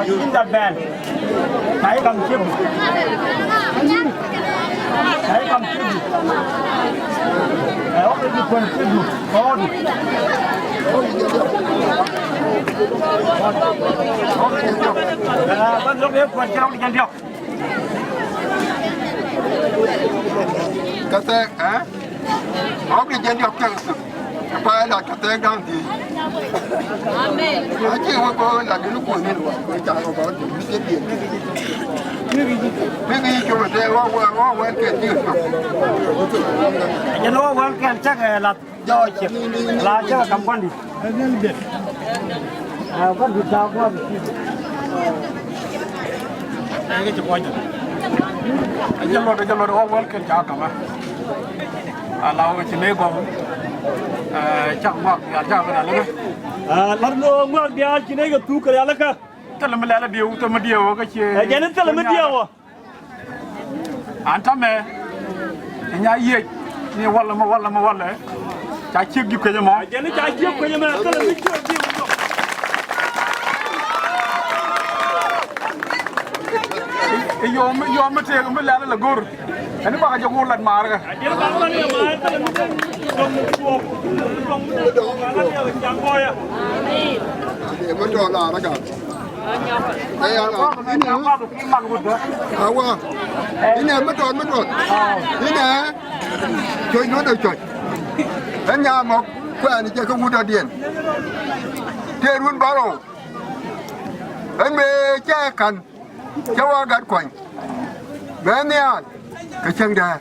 Chúng ta bèn thấy cầm chim thấy cầm chim ở cái quần chim con vẫn lúc đấy quần treo đi chân điệu cái xe hả? Có cái chân điệu chân phải là cái xe đang thì chỉ có là cái lúc cuối này rồi chẳng có cái tiền mấy cái chỗ này hoa quen cái gì cái nó quen cái chắc là do chip là chắc cầm quan đi con vịt sao con cái chụp quay anh cho nó hoa quen cái chả cầm à lao cái chuyện này còn chẳng mặc chẳng cái nào nữa laro ngon dia kini ke tu kaya laka telah melala dia utama dia ke cie jangan telah media wa antame nyayiech ni wala cha chiek gi ko jama jangan cha chiek ko jama telah media dia yo mate ko melala la gor ani ba ka jogo lat mar ga dia ba ma ni ma telah media dong jang boya để mà cho là nó cả đây là cái này à qua cái này mất rồi cái này chơi nó được chơi đến nhà một cái này chơi không có điện chơi luôn bao rồi anh về chơi cần cháu gạt quanh bé nè cái chân đà